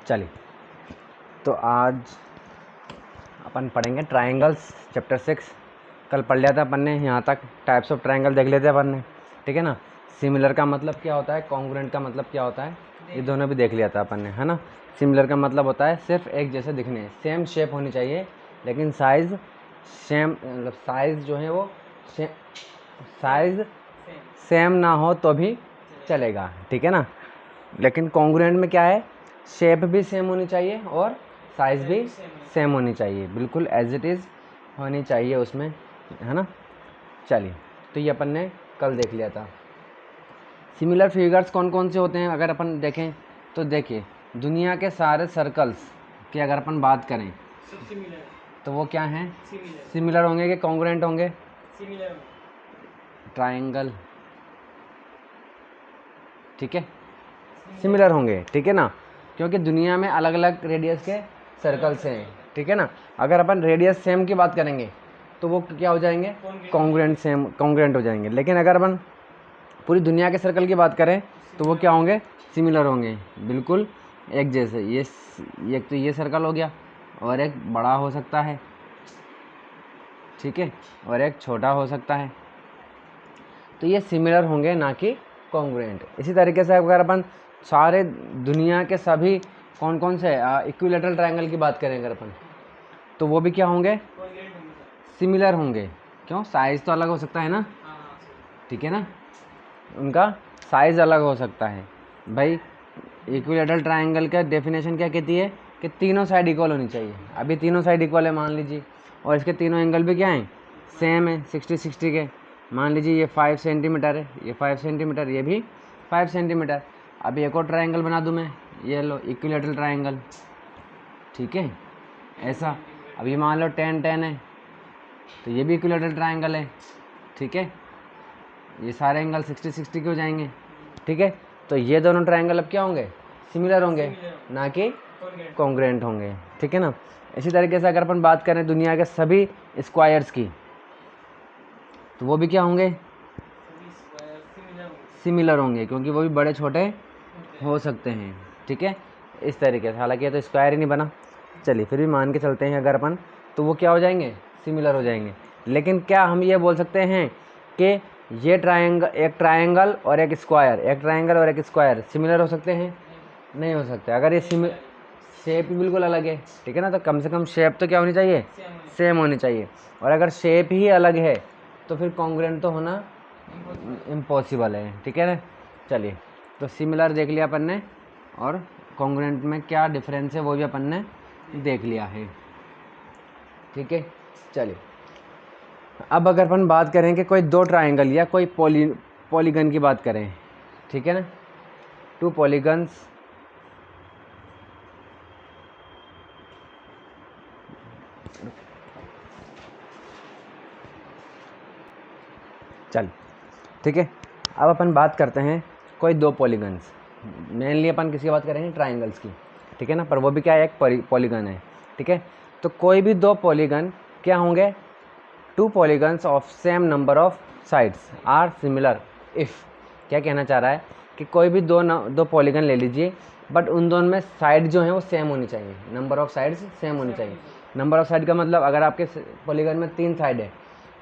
चलिए, तो आज अपन पढ़ेंगे ट्रायंगल्स चैप्टर 6। कल पढ़ लिया था अपन ने यहाँ तक, टाइप्स ऑफ ट्रायंगल देख लेते अपन ने, ठीक है ना। सिमिलर का मतलब क्या होता है, कॉन्ग्रुएंट का मतलब क्या होता है, ये दोनों भी देख लिया था अपन ने, है ना। सिमिलर का मतलब होता है सिर्फ एक जैसे दिखने, सेम शेप होनी चाहिए, लेकिन साइज़ सेम, मतलब साइज़ जो है वो साइज़ सेम ना हो तो भी चलेगा, ठीक है ना। लेकिन कॉन्ग्रुएंट में क्या है, शेप भी सेम होनी चाहिए और साइज़ भी सेम होनी चाहिए, बिल्कुल एज इट इज़ होनी चाहिए उसमें, है ना। चलिए, तो ये अपन ने कल देख लिया था। सिमिलर फिगर्स कौन कौन से होते हैं अगर अपन देखें तो देखिए, दुनिया के सारे सर्कल्स की अगर अपन बात करें तो वो क्या हैं, सिमिलर होंगे कि कॉन्ग्रुएंट होंगे। ट्रायंगल, ठीक है, सिमिलर होंगे, ठीक है ना, क्योंकि दुनिया में अलग अलग रेडियस के सर्कल्स हैं, ठीक है ना। अगर अपन रेडियस सेम की बात करेंगे तो वो क्या हो जाएंगे, कॉन्ग्रुएंट, सेम कॉन्ग्रुएंट हो जाएंगे। लेकिन अगर अपन पूरी दुनिया के सर्कल की बात करें तो वो क्या होंगे, सिमिलर होंगे, बिल्कुल एक जैसे। ये तो ये सर्कल हो गया और एक बड़ा हो सकता है, ठीक है, और एक छोटा हो सकता है, तो ये सिमिलर होंगे, ना कि कॉन्ग्रुएंट। इसी तरीके से अगर अपन सारे दुनिया के सभी कौन कौन से इक्विलेटरल ट्रायंगल की बात करें अगर अपन, तो वो भी क्या होंगे, सिमिलर होंगे। क्यों, साइज़ तो अलग हो सकता है ना, ठीक है ना, उनका साइज़ अलग हो सकता है। भाई इक्विलेटरल ट्रायंगल का डेफिनेशन क्या कहती है कि तीनों साइड इक्वल होनी चाहिए। अभी तीनों साइड इक्वल है मान लीजिए, और इसके तीनों एंगल भी क्या हैं, सेम है, 60-60 के। मान लीजिए ये 5 सेंटीमीटर है, ये 5 सेंटीमीटर, ये भी 5 सेंटीमीटर। अभी एक और ट्रायंगल बना दूँ मैं, ये लो इक्विलेटरल ट्रायंगल, ठीक है, ऐसा। अब ये मान लो 10-10 है, तो ये भी इक्विलेटरल ट्रायंगल है, ठीक है। ये सारे एंगल 60-60 के हो जाएंगे, ठीक है। तो ये दोनों ट्रायंगल अब क्या होंगे, सिमिलर होंगे, ना कि कॉन्ग्रुएंट होंगे, ठीक है ना। इसी तरीके से अगर अपन बात करें दुनिया के सभी स्क्वायर्स की, तो वो भी क्या होंगे, सिमिलर होंगे, क्योंकि वो भी बड़े छोटे हो सकते हैं, ठीक है। इस तरीके से, हालांकि ये तो स्क्वायर ही नहीं बना, चलिए फिर भी मान के चलते हैं अगर अपन, तो वो क्या हो जाएंगे, सिमिलर हो जाएंगे। लेकिन क्या हम ये बोल सकते हैं कि ये ट्रायंगल, एक ट्रायंगल और एक स्क्वायर, एक ट्रायंगल और एक स्क्वायर सिमिलर हो सकते हैं, नहीं हो सकते। अगर ये शेप ही बिल्कुल अलग है, ठीक है ना, तो कम से कम शेप तो क्या होनी चाहिए, सेम होनी चाहिए। और अगर शेप ही अलग है तो फिर कॉन्ग्रुएंट तो होना इम्पॉसिबल है, ठीक है ना। चलिए, तो सिमिलर देख लिया अपन ने, और कॉन्ग्रुएंट में क्या डिफरेंस है वो भी अपन ने देख लिया है, ठीक है। चलिए, अब अगर अपन बात करें कि कोई दो ट्रायंगल या कोई पॉलीगन की बात करें, ठीक है ना, 2 पॉलीगन्स, चल ठीक है। अब अपन बात करते हैं कोई दो पॉलीगन्स, मेनली अपन किसकी बात करेंगे, ट्रायंगल्स की, ठीक है ना, पर वो भी क्या है, एक पॉलीगन है, ठीक है। तो कोई भी दो पॉलीगन क्या होंगे, 2 polygons of same number of sides are similar if, क्या कहना चाह रहा है कि कोई भी दो पॉलीगन ले लीजिए, बट उन दोनों में साइड जो है वो सेम होनी चाहिए, नंबर ऑफ साइड्स सेम होनी चाहिए। नंबर ऑफ साइड का मतलब अगर आपके पॉलीगन में 3 साइड है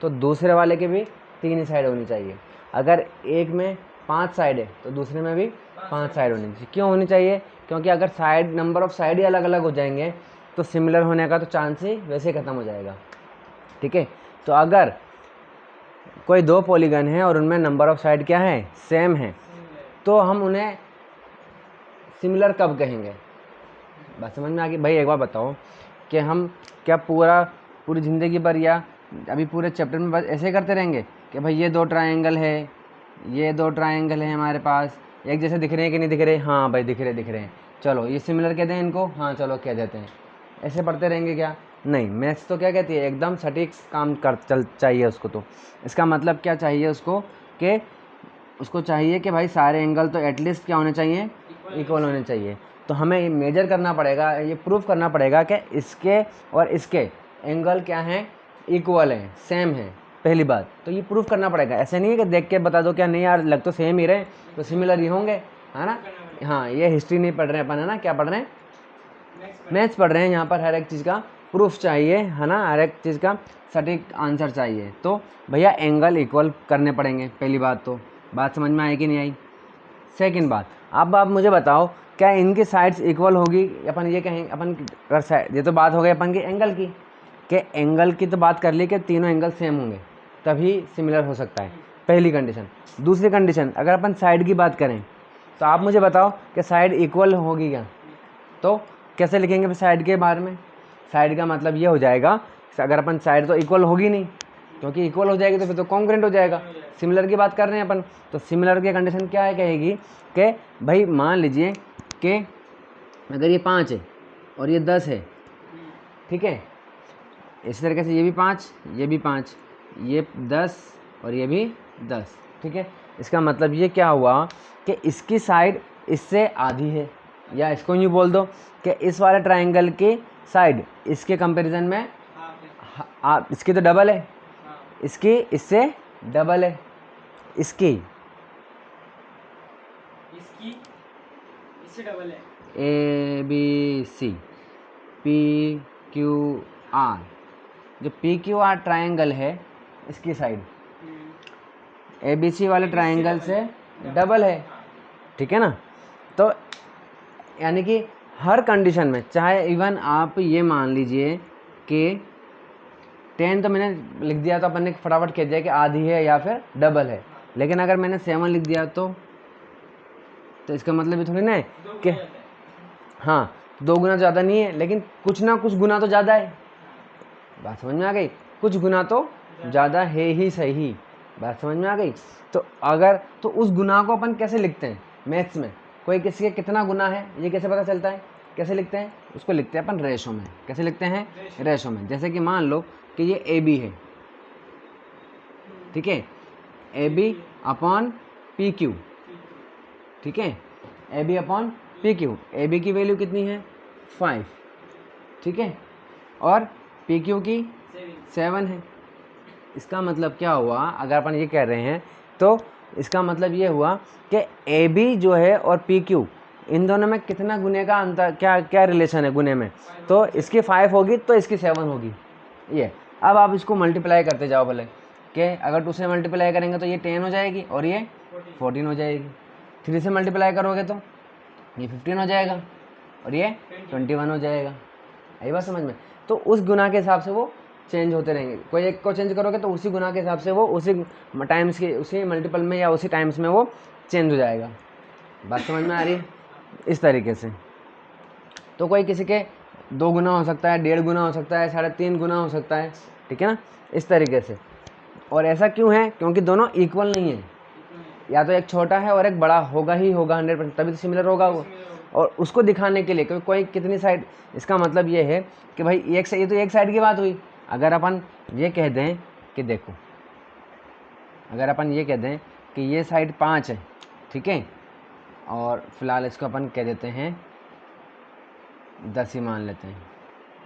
तो दूसरे वाले के भी 3 ही साइड होनी चाहिए। अगर एक में 5 साइड है तो दूसरे में भी 5 साइड होनी चाहिए। क्यों होनी चाहिए, क्योंकि अगर साइड, नंबर ऑफ साइड ही अलग अलग हो जाएंगे तो सिमिलर होने का तो चांस ही वैसे ही ख़त्म हो जाएगा, ठीक है। तो अगर कोई दो पॉलीगन है और उनमें नंबर ऑफ साइड क्या है, सेम है, तो हम उन्हें सिमिलर कब कहेंगे, बात समझ में आ गई। भाई एक बार बताओ कि हम क्या पूरी ज़िंदगी भर या अभी पूरे चैप्टर में बस ऐसे करते रहेंगे कि भाई ये दो ट्रायंगल है, ये दो ट्रायंगल है हमारे पास, एक जैसे दिख रहे हैं कि नहीं दिख रहे, हाँ भाई दिख रहे हैं, चलो ये सिमिलर कहते हैं इनको, हाँ चलो कह देते हैं, ऐसे पढ़ते रहेंगे क्या, नहीं। मैथ्स तो क्या कहती है, एकदम सटीक काम कर चल चाहिए उसको। तो इसका मतलब क्या चाहिए उसको, कि उसको चाहिए कि भाई सारे एंगल तो एटलीस्ट क्या होने चाहिए, इक्वल होने चाहिए। तो हमें मेजर करना पड़ेगा, ये प्रूफ करना पड़ेगा कि इसके और इसके एंगल क्या हैं, इक्वल हैं, सेम हैं, पहली बात तो ये प्रूफ करना पड़ेगा। ऐसे नहीं है कि देख के बता दो क्या, नहीं यार लग तो सेम ही रहे तो सिमिलर ही होंगे, है ना। हाँ, ये हिस्ट्री नहीं पढ़ रहे हैं अपन, है ना, क्या पढ़ रहे हैं, मैथ्स पढ़ रहे हैं, यहाँ पर हर एक चीज़ का प्रूफ चाहिए, है ना, हर एक चीज़ का सटीक आंसर चाहिए। तो भैया एंगल इक्वल करने पड़ेंगे, पहली बात। तो बात समझ में आई कि नहीं आई? सेकंड बात, अब आप मुझे बताओ क्या इनकी साइड्स इक्वल होगी? अपन ये कहें, अपन अगर साइड, ये तो बात हो गई अपन की एंगल की, कि एंगल की तो बात कर ली कि तीनों एंगल सेम होंगे तभी सिमिलर हो सकता है, पहली कंडीशन। दूसरी कंडीशन, अगर अपन साइड की बात करें तो आप मुझे बताओ कि साइड इक्वल होगी क्या? तो कैसे लिखेंगे फिर साइड के बारे में? साइड का मतलब ये हो जाएगा, अगर अपन साइड तो इक्वल होगी नहीं, क्योंकि इक्वल हो जाएगी तो फिर तो कॉन्ग्रुएंट हो जाएगा। सिमिलर की बात कर रहे हैं अपन, तो सिमिलर की कंडीशन क्या है, कहेगी कि भाई मान लीजिए कि अगर ये 5 है और ये 10 है, ठीक है, इसी तरीके से ये भी 5, ये भी 5, ये 10 और ये भी 10, ठीक है। इसका मतलब ये क्या हुआ कि इसकी साइड इससे आधी है, या इसको यूँ बोल दो कि इस वाले ट्रायंगल की साइड इसके कंपैरिजन में इसकी तो डबल है, इसकी इससे डबल है, इसकी इससे डबल है। ABC PQR, जो PQR ट्रायंगल है इसकी साइड ABC वाले ट्रायंगल से डबल है, ठीक है ना। तो यानी कि हर कंडीशन में, चाहे इवन आप ये मान लीजिए कि 10 तो मैंने लिख दिया तो अपन ने फटाफट कह दिया कि आधी है या फिर डबल है, लेकिन अगर मैंने 7 लिख दिया तो इसका मतलब ये थोड़ी ना है कि हाँ 2 गुना ज़्यादा नहीं है, लेकिन कुछ ना कुछ गुना तो ज़्यादा है। बात समझ में आ गई? कुछ गुना तो ज़्यादा है ही सही। बात समझ में आ गई? तो अगर तो उस गुना को अपन कैसे लिखते हैं मैथ्स में? कोई किसी के कितना गुना है ये कैसे पता चलता है? कैसे लिखते हैं उसको? लिखते हैं अपन रेशो में। कैसे लिखते हैं? रेशो में। जैसे कि मान लो कि ये AB है, ठीक है, AB अपॉन PQ, ठीक है, AB अपॉन PQ। AB की वैल्यू कितनी है? 5, ठीक है, और PQ की 7 है। इसका मतलब क्या हुआ, अगर अपन ये कह रहे हैं तो इसका मतलब ये हुआ कि AB जो है और PQ, इन दोनों में कितना गुने का अंतर, क्या रिलेशन है गुने में? तो इसकी 5 होगी तो इसकी 7 होगी। ये अब आप इसको मल्टीप्लाई करते जाओ भले, कि अगर 2 से मल्टीप्लाई करेंगे तो ये 10 हो जाएगी और ये 14 हो जाएगी। 3 से मल्टीप्लाई करोगे तो ये 15 हो जाएगा और ये 21 हो जाएगा। आई बात समझ में? तो उस गुना के हिसाब से वो चेंज होते रहेंगे। कोई एक को चेंज करोगे तो उसी गुना के हिसाब से वो उसी टाइम्स के, उसी मल्टीपल में या उसी टाइम्स में वो चेंज हो जाएगा। बात समझ में आ रही है? इस तरीके से तो कोई किसी के 2 गुना हो सकता है, 1.5 गुना हो सकता है, 3.5 गुना हो सकता है, ठीक है ना, इस तरीके से। और ऐसा क्यों है? क्योंकि दोनों इक्वल नहीं है, या तो एक छोटा है और एक बड़ा होगा ही होगा 100%, तभी तो सिमिलर होगा वो। और उसको दिखाने के लिए कोई कितनी साइड, इसका मतलब ये है कि भाई ये तो एक साइड की बात हुई। अगर अपन ये कह दें कि देखो, अगर अपन ये कह दें कि ये साइड 5 है, ठीक है, और फिलहाल इसको अपन कह देते हैं 10 ही मान लेते हैं,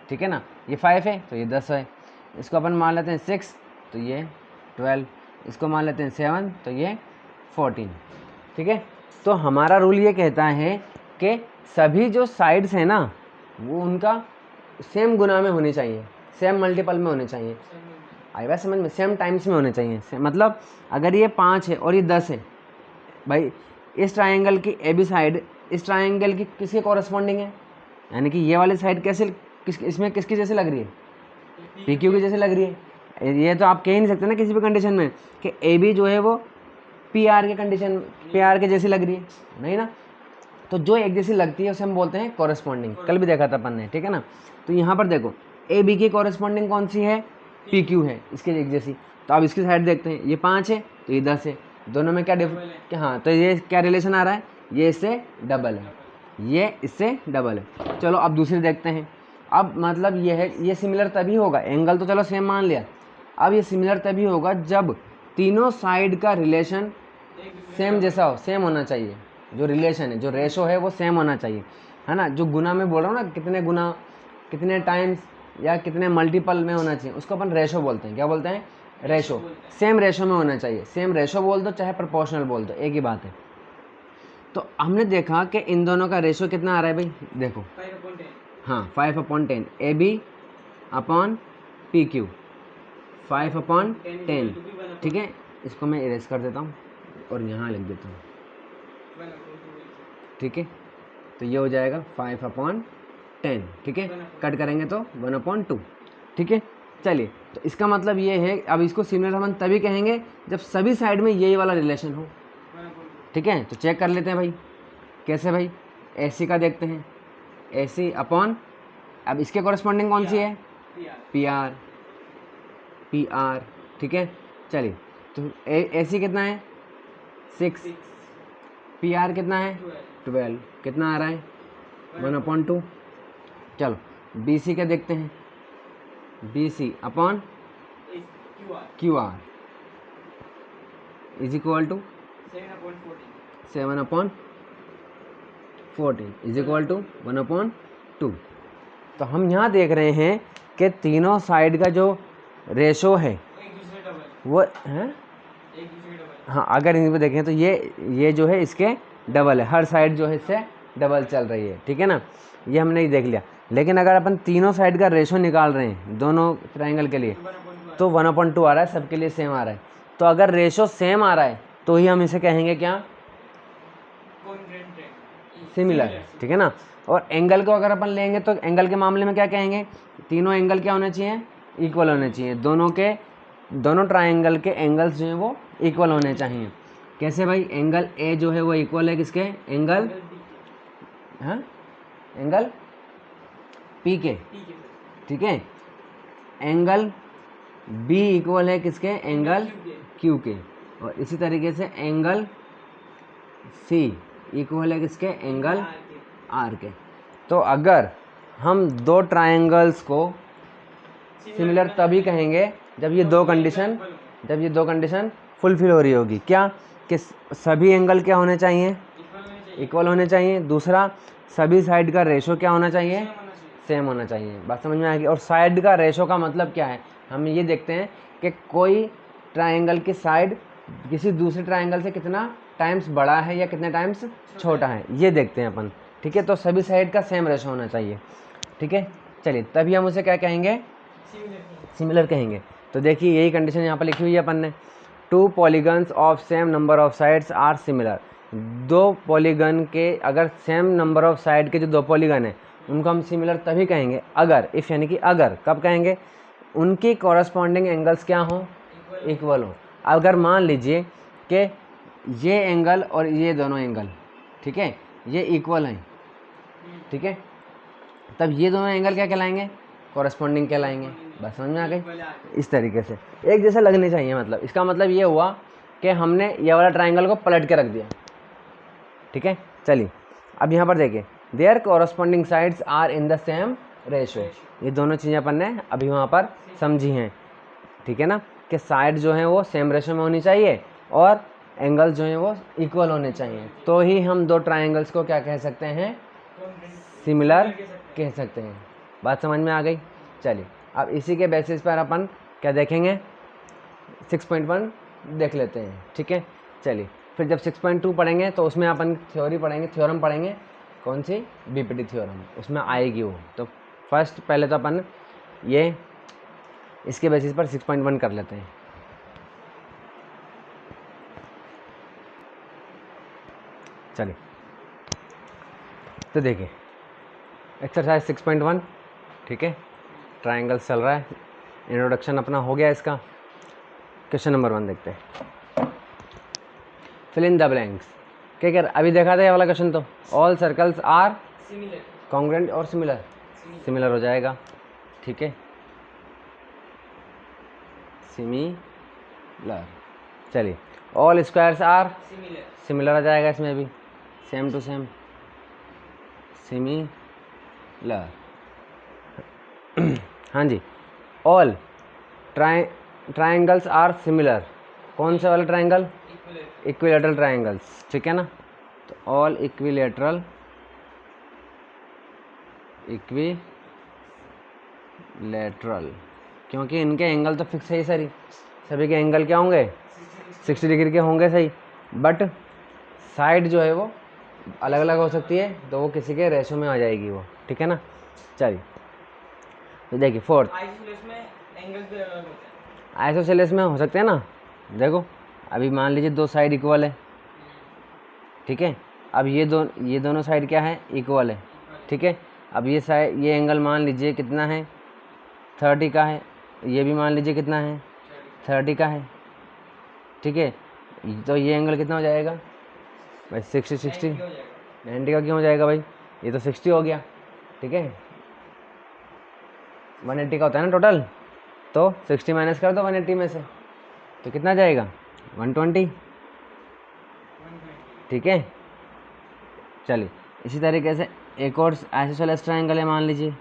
ठीक है ना। ये 5 है तो ये 10 है, इसको अपन मान लेते हैं 6 तो ये 12, इसको मान लेते हैं 7 तो ये 14, ठीक है। तो हमारा रूल ये कहता है कि सभी जो साइड्स हैं ना वो उनका सेम गुना में होनी चाहिए, सेम मल्टीपल में होने चाहिए। आई बात समझ में? सेम टाइम्स में होने चाहिए। मतलब अगर ये 5 है और ये 10 है, भाई इस ट्रायंगल की AB साइड इस ट्रायंगल की किसके कॉरस्पॉन्डिंग है? यानी कि ये वाली साइड कैसे इसमें किसकी जैसे लग रही है? PQ की जैसे लग रही है। ये तो आप कह ही नहीं सकते ना किसी भी कंडीशन में कि AB जो है वो PR के कंडीशन PR के जैसी लग रही है, नहीं ना। तो जो एक जैसी लगती है उसे हम बोलते हैं कॉरस्पॉन्डिंग। कल भी देखा था अपन ने, ठीक है ना। तो यहाँ पर देखो AB की कॉरस्पॉन्डिंग कौन सी है? PQ है, इसके एक जैसी। तो अब इसकी साइड देखते हैं, ये 5 है तो ये 10 है, दोनों में क्या डिफरेंस? हाँ, तो ये क्या रिलेशन आ रहा है? ये इससे डबल है, ये इससे डबल है। चलो अब दूसरी देखते हैं। अब मतलब ये है, ये सिमिलर तभी होगा, एंगल तो चलो सेम मान लिया, अब ये सिमिलर तभी होगा जब तीनों साइड का रिलेशन सेम जैसा हो, सेम होना चाहिए। जो रिलेशन है, जो रेशो है वो सेम होना चाहिए, है ना। जो गुना में बोल रहा हूँ ना, कितने गुना, कितने टाइम्स या कितने मल्टीपल में होना चाहिए, उसको अपन रेशो बोलते हैं। क्या बोलते हैं? रेशो। सेम रेशो में होना चाहिए। सेम रेशो बोल दो चाहे प्रोपोर्शनल बोल दो, एक ही बात है। तो हमने देखा कि इन दोनों का रेशो कितना आ रहा है भाई, देखो हाँ 5/10 AB/PQ 5/10, ठीक है। इसको मैं इरेज कर देता हूँ और यहाँ लिख देता हूँ, ठीक है। तो ये हो जाएगा 5/10, ठीक है। कट करेंगे तो 1/2, ठीक है। चलिए, तो इसका मतलब ये है, अब इसको सिमिलर अपन तभी कहेंगे जब सभी साइड में यही वाला रिलेशन हो, ठीक है। तो चेक कर लेते हैं भाई, कैसे भाई, AC का देखते हैं, AC अपॉन, अब इसके कॉरेस्पॉन्डिंग कौन सी है, PR, ठीक है। चलिए, तो AC कितना है 6, PR कितना है 12, कितना आ रहा है 1/2। चलो BC का देखते हैं, BC upon QR is equal to 7/14 is equal to 1/2। तो हम यहाँ देख रहे हैं कि तीनों साइड का जो रेशो है वो है, हाँ अगर इन पर देखें तो ये जो है इसके डबल है, हर साइड जो है इससे डबल चल रही है, ठीक है ना। ये हमने ही देख लिया। लेकिन अगर अपन तीनों साइड का रेशो निकाल रहे हैं दोनों ट्रायंगल के लिए, तो 1/2 आ रहा है, सबके लिए सेम आ रहा है। तो अगर रेशो सेम आ रहा है तो ही हम इसे कहेंगे क्या, सिमिलर, ठीक है ना। और एंगल को अगर अपन लेंगे तो एंगल के मामले में क्या कहेंगे, तीनों एंगल क्या होने चाहिए, इक्वल होने चाहिए। दोनों ट्रायंगल के एंगल्स जो हैं वो इक्वल होने चाहिए। कैसे भाई, एंगल ए जो है वो इक्वल है किसके, एंगल, हाँ एंगल पी के, ठीक है। एंगल बी इक्वल है किसके, एंगल क्यू के। और इसी तरीके से एंगल सी इक्वल है किसके, एंगल आर के। तो अगर हम दो ट्रायंगल्स को सिमिलर तभी कहेंगे जब ये दो कंडीशन फुलफिल हो रही होगी। क्या, कि सभी एंगल क्या होने चाहिए, इक्वल होने चाहिए। दूसरा, सभी साइड का रेशो क्या होना चाहिए, सेम होना चाहिए। बात समझ में आएगी। और साइड का रेशो का मतलब क्या है, हम ये देखते हैं कि कोई ट्रायंगल की साइड किसी दूसरे ट्रायंगल से कितना टाइम्स बड़ा है या कितने टाइम्स छोटा है, ये देखते हैं अपन, ठीक है। तो सभी साइड का सेम रेशो होना चाहिए, ठीक है। चलिए, तभी हम उसे क्या कहेंगे, सिमिलर कहेंगे। तो देखिए यही कंडीशन यहाँ पर लिखी हुई है अपन ने, 2 polygons of same number of sides are similar. दो पॉलीगन के अगर सेम नंबर ऑफ साइड के जो दो पॉलीगन है उनको हम सिमिलर तभी कहेंगे अगर, इफ़ यानी कि अगर, कब कहेंगे, उनकी कॉरस्पॉन्डिंग एंगल्स क्या हों, इक्वल हो। अगर मान लीजिए कि ये एंगल और ये दोनों एंगल, ठीक है, ये इक्वल हैं, ठीक है, तब ये दोनों एंगल क्या कहलाएंगे, कॉरस्पॉन्डिंग कहलाएंगे। बस समझ में आ गई। इस तरीके से एक जैसा लगने चाहिए। मतलब इसका मतलब ये हुआ कि हमने ये वाला ट्रायंगल को पलट के रख दिया, ठीक है। चलिए, अब यहाँ पर देखिए, their corresponding sides are in the same ratio. ये दोनों चीज़ें अपन ने अभी वहाँ पर समझी हैं, ठीक है ना, कि साइड जो है वो सेम रेशो में होनी चाहिए और एंगल्स जो हैं वो इक्वल होने चाहिए। तो ही हम दो ट्रायंगल्स को क्या कह सकते हैं, सिमिलर कह सकते हैं। बात समझ में आ गई। चलिए, अब इसी के बेसिस पर अपन क्या देखेंगे, 6.1 देख लेते हैं, ठीक है। चलिए, फिर जब 6.2 पढ़ेंगे तो उसमें अपन थ्योरम पढ़ेंगे। कौन सी, बीपीटी थ्योरम, उसमें आएगी वो। तो फर्स्ट पहले तो अपन ये इसके बेसिस पर 6.1 कर लेते हैं। चलिए, तो देखिए एक्सरसाइज 6.1, ठीक है, ट्रायंगल चल रहा है, इंट्रोडक्शन अपना हो गया इसका। क्वेश्चन नंबर 1 देखते हैं, फिल इन द ब्लैंक्स। क्या कह रहा, अभी देखा था ये वाला क्वेश्चन, तो ऑल सर्कल्स आर कॉन्ग्रुएंट और सिमिलर हो जाएगा, ठीक है, सिमिलर। चलिए, ऑल स्क्वायर्स आर सिमिलर आ जाएगा, इसमें भी सेम टू सेम सिमिलर। हाँ जी, ऑल ट्रायंगल्स आर सिमिलर। कौन से वाला ट्रायंगल, इक्विलैटरल ट्रायंगल्स, ठीक है ना। तो ऑल इक्विलैटरल क्योंकि इनके एंगल तो फिक्स है ही सही, सभी के एंगल क्या होंगे, 60 डिग्री के होंगे सही, बट साइड जो है वो अलग अलग हो सकती है, तो वो किसी के रेशो में आ जाएगी वो, ठीक है ना। चलिए तो देखिए फोर्थ, आइसोसेलेस में एंगल्स भी अलग होते हैं। आइसोसेलेस में हो सकते हैं ना। देखो अभी मान लीजिए दो साइड इक्वल है, ठीक है। अब ये दोनों साइड क्या है, इक्वल है, ठीक है। अब ये साइड, ये एंगल मान लीजिए कितना है, 30 का है। ये भी मान लीजिए कितना है, 30 का है, ठीक है। तो ये एंगल कितना हो जाएगा भाई, 60 60। 90 का क्यों हो जाएगा भाई, ये तो 60 हो गया, ठीक है। 180 का होता है ना टोटल, तो 60 माइनस कर दो 180 में से, तो कितना जाएगा 120, ठीक है। चलिए इसी तरीके से एक और आइसोसेलेस ट्रायंगल है मान लीजिए,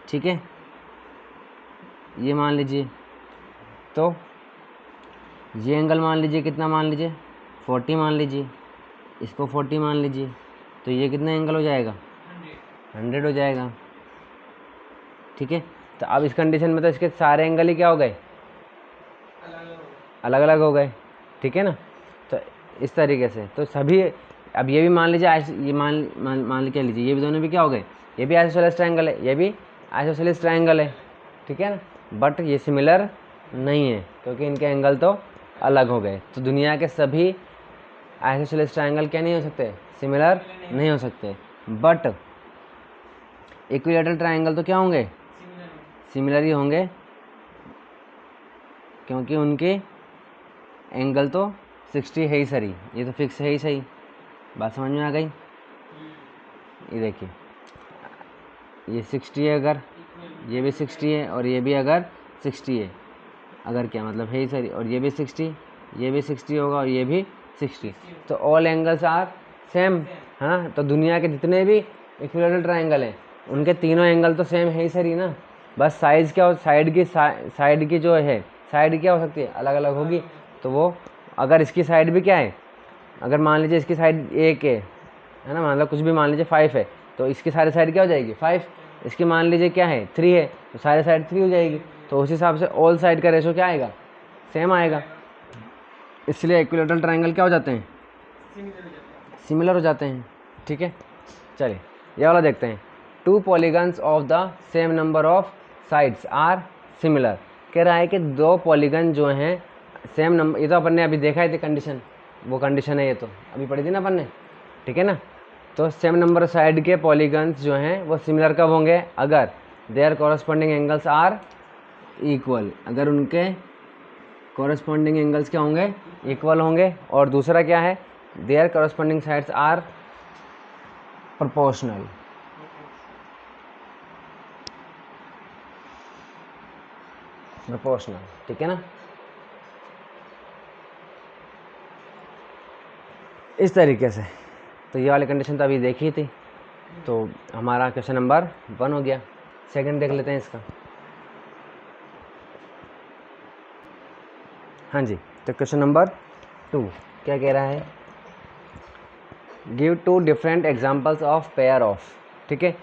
ठीक है। ये मान लीजिए, तो ये एंगल मान लीजिए कितना, मान लीजिए 40 मान लीजिए, इसको 40 मान लीजिए, तो ये कितना एंगल हो जाएगा, 100 हो जाएगा, ठीक है। तो अब इस कंडीशन में तो इसके सारे एंगल ही क्या हो गए, अलग अलग हो गए, ठीक है ना। तो इस तरीके से तो सभी, अब ये भी मान लीजिए ये मान के लीजिए, ये भी दोनों भी क्या हो गए, ये भी आइसोसेलेस ट्रायंगल है, ये भी आइसोसेलेस ट्रायंगल है, ठीक है ना। बट ये सिमिलर नहीं है क्योंकि इनके एंगल तो अलग हो गए। तो दुनिया के सभी आइसोसेलेस ट्रायंगल क्या नहीं हो सकते, सिमिलर नहीं हो सकते। बट इक्विलैटरल ट्रायंगल तो क्या होंगे, सिमिलर ही होंगे, क्योंकि उनके एंगल तो 60 है ही सही, ये तो फिक्स है ही सही। बात समझ में आ गई। ये देखिए ये 60 है, अगर ये भी 60 है और ये भी अगर 60 है, अगर क्या मतलब है ही सही, और ये भी 60, ये भी 60 होगा और ये भी 60, तो ऑल एंगल्स आर सेम, है ना। तो दुनिया के जितने भी इक्विलैटरल ट्रायंगल हैं उनके तीनों एंगल तो सेम है ही सही ना। बस साइज़ क्या हो, साइड की जो है, साइड क्या हो सकती है, अलग अलग होगी। तो वो अगर इसकी साइड भी क्या है, अगर मान लीजिए इसकी साइड 1 है ना, मतलब कुछ भी मान लीजिए 5 है, तो इसकी सारी साइड क्या हो जाएगी 5। इसकी मान लीजिए क्या है 3 है, तो सारी साइड 3 हो जाएगी। तो उस हिसाब से ऑल साइड का रेशो क्या आएगा, सेम आएगा। इसलिए इक्विलैटरल ट्रायंगल क्या हो जाते हैं, सिमिलर हो जाते हैं, ठीक है। चलिए ये वाला देखते हैं, 2 polygons of the same number of sides are similar. कह रहा है कि 2 पॉलीगन जो हैं सेम नंबर, ये तो अपन ने अभी देखा है, थी कंडीशन, वो कंडीशन है, ये तो अभी पढ़ी थी ना अपन ने, ठीक है ना। तो सेम नंबर साइड के पॉलीगन्स जो हैं वो सिमिलर कब होंगे, अगर their corresponding angles are equal, अगर उनके कॉरस्पॉन्डिंग एंगल्स क्या होंगे, इक्वल होंगे। और दूसरा क्या है, their corresponding sides are proportional, proportional, ठीक है ना। इस तरीके से तो ये वाली कंडीशन तो अभी देखी थी, तो हमारा क्वेश्चन नंबर 1 हो गया। सेकंड देख लेते हैं इसका। हाँ जी, तो क्वेश्चन नंबर 2 क्या कह रहा है, give 2 different examples of pair of, ठीक है।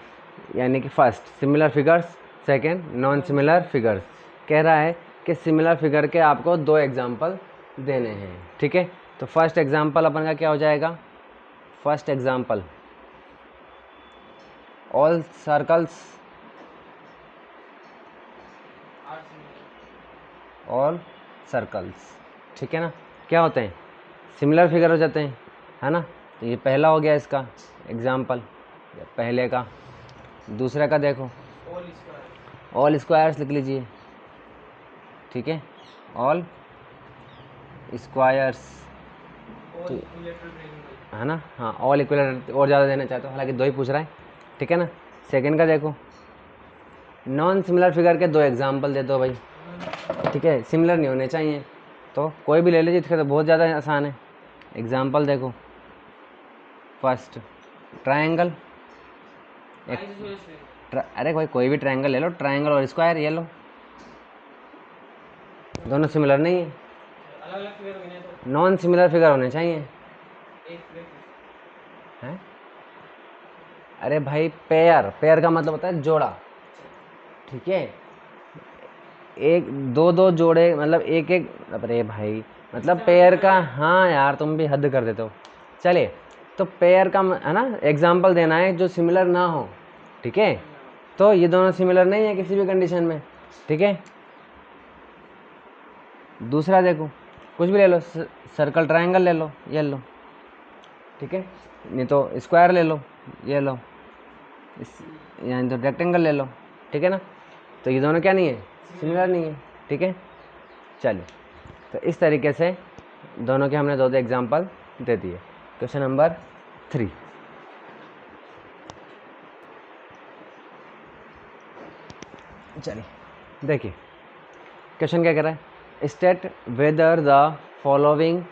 यानी कि first similar figures, second non similar figures. कह रहा है कि सिमिलर फिगर के आपको 2 एग्जांपल देने हैं, ठीक है। तो फर्स्ट एग्जांपल अपन का क्या हो जाएगा, first example all circles, all circles, ठीक है ना, क्या होते हैं, सिमिलर फिगर हो जाते हैं, है ना। तो ये पहला हो गया इसका एग्जाम्पल, पहले का। दूसरे का देखो, ऑल स्क्वायर्स लिख लीजिए, ठीक है, ऑल स्क्वायर्स, है ना। हाँ ऑल इक्विलैटरल और ज़्यादा देना चाहते हो, हालांकि 2 ही पूछ रहा है, ठीक है ना। सेकंड का देखो, नॉन सिमिलर फिगर के 2 एग्जाम्पल दे दो भाई, ठीक है, सिमिलर नहीं होने चाहिए, तो कोई भी ले लीजिए, इसका तो बहुत ज़्यादा आसान है। एग्जाम्पल देखो, फर्स्ट ट्रायंगल, अरे भाई कोई भी ट्रायंगल ले लो, ट्रायंगल और स्क्वायर ये लो, दोनों सिमिलर नहीं है, नॉन सिमिलर फिगर होने चाहिए, हैं। अरे भाई पेयर का मतलब होता है जोड़ा, ठीक है। एक दो जोड़े मतलब एक, अरे भाई मतलब पेयर का, हाँ यार तुम भी हद कर देते हो। चलिए तो पेयर का है ना एग्जाम्पल देना है जो सिमिलर ना हो, ठीक है। तो ये दोनों सिमिलर नहीं है किसी भी कंडीशन में, ठीक है। दूसरा देखो, कुछ भी ले लो, सर्कल ट्रायंगल ले लो, ये लो, ठीक है, नहीं तो स्क्वायर ले लो, ये लो, यानी तो रेक्टेंगल ले लो, ठीक है ना। तो ये दोनों क्या नहीं है, सिमिलर नहीं है, ठीक है। चलिए, तो इस तरीके से दोनों के हमने दो एग्जांपल दे दिए। क्वेश्चन नंबर 3, चलिए देखिए क्वेश्चन क्या कह रहा है, state whether the following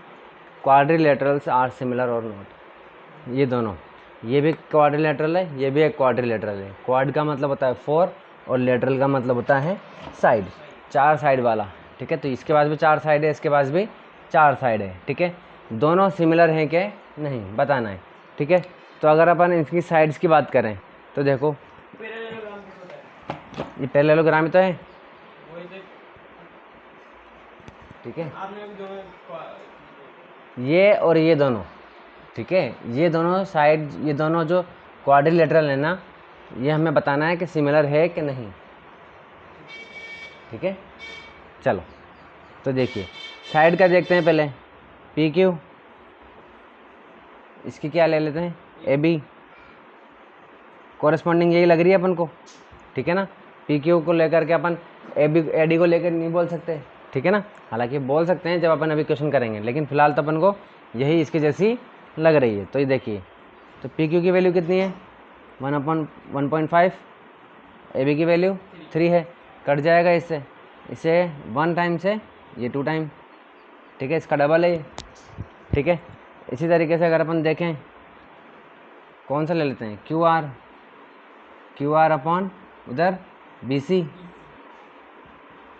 quadrilaterals are similar और नॉट। ये दोनों, ये भी क्वाड्रिलेटरल है, ये भी एक क्वाड्रिलेटरल है। क्वाड का मतलब होता है 4 और लेटरल का मतलब होता है साइड, 4 साइड वाला, ठीक है। तो इसके पास भी 4 साइड है, इसके पास भी 4 साइड है, ठीक है। दोनों सिमिलर हैं कि नहीं बताना है, ठीक है। तो अगर अपन इसकी साइड्स की बात करें तो देखो, पैरेललोग्राम किस होता है? ये पैरेललोग्राम ही तो है, वही तो ठीक है। आपने अभी दोनों ये और ये दोनों, ठीक है, ये दोनों साइड, ये दोनों जो क्वाड्रिलेटरल है ना, ये हमें बताना है कि सिमिलर है कि नहीं, ठीक है। चलो तो देखिए साइड का देखते हैं पहले, पी क्यू, इसकी क्या ले लेते हैं, ए बी, कॉरेस्पॉन्डिंग यही लग रही है अपन को, ठीक है ना। पी क्यू को लेकर के अपन ए बी ए डी को लेकर नहीं बोल सकते, ठीक है ना। हालांकि बोल सकते हैं जब अपन अभी क्वेश्चन करेंगे, लेकिन फिलहाल तो अपन को यही इसकी जैसी लग रही है। तो ये देखिए, तो पी क्यू की वैल्यू कितनी है, 1/1.5, ए बी की वैल्यू 3 है, कट जाएगा इससे, इसे 1 टाइम से ये 2 टाइम, ठीक है, इसका डबल है ये, ठीक है। इसी तरीके से अगर अपन देखें, कौन सा ले लेते हैं, क्यू आर अपॉन उधर बी सी।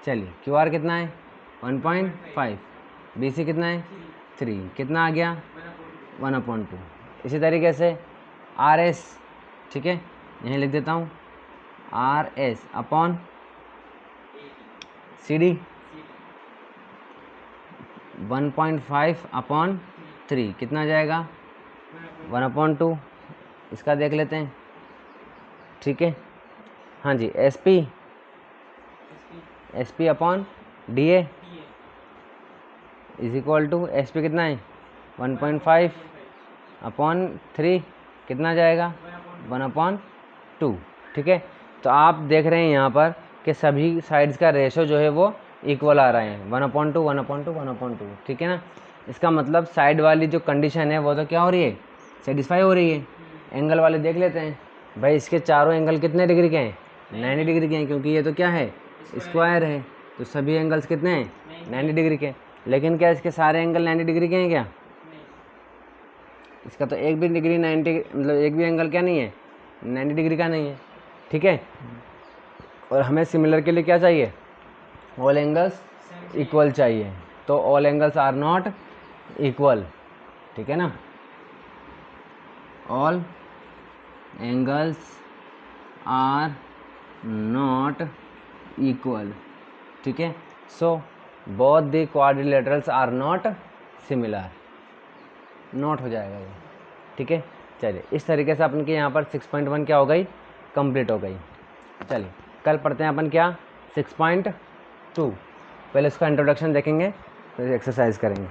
चलिए क्यू आर कितना है 1.5, बी सी कितना है 3, कितना आ गया 1/2। इसी तरीके से आर एस, ठीक है, यहीं लिख देता हूँ, R S upon C D 1.5/3, कितना आ जाएगा 1/2। इसका देख लेते हैं, ठीक है। हाँ जी, S P upon D A is equal to, S P कितना है 1.5/3, कितना आ जाएगा 1/2, ठीक है। तो आप देख रहे हैं यहाँ पर कि सभी साइड्स का रेशो जो है वो इक्वल आ रहे हैं, 1/2 1/2 1/2, ठीक है ना। इसका मतलब साइड वाली जो कंडीशन है वो तो क्या हो रही है, सेटिस्फाई हो रही है। एंगल वाले देख लेते हैं भाई, इसके चारों एंगल कितने डिग्री के हैं, 90 डिग्री के हैं, क्योंकि ये तो क्या है स्क्वायर है, तो सभी एंगल्स कितने हैं 90 डिग्री के। लेकिन क्या इसके सारे एंगल 90 डिग्री के हैं क्या, इसका तो एक भी डिग्री 90, मतलब एक भी एंगल क्या नहीं है 90 डिग्री का नहीं है, ठीक है। और हमें सिमिलर के लिए क्या चाहिए, ऑल एंगल्स इक्वल चाहिए, तो all angles are not equal, ठीक है ना। All angles are not equal, ठीक है। So both the quadrilaterals are not similar, not हो जाएगा ये, ठीक है। चलिए इस तरीके से अपन के यहाँ पर 6.1 क्या हो गई, कंप्लीट हो गई। चलिए कल पढ़ते हैं अपन क्या 6.2, पहले इसका इंट्रोडक्शन देखेंगे, फिर एक्सरसाइज करेंगे।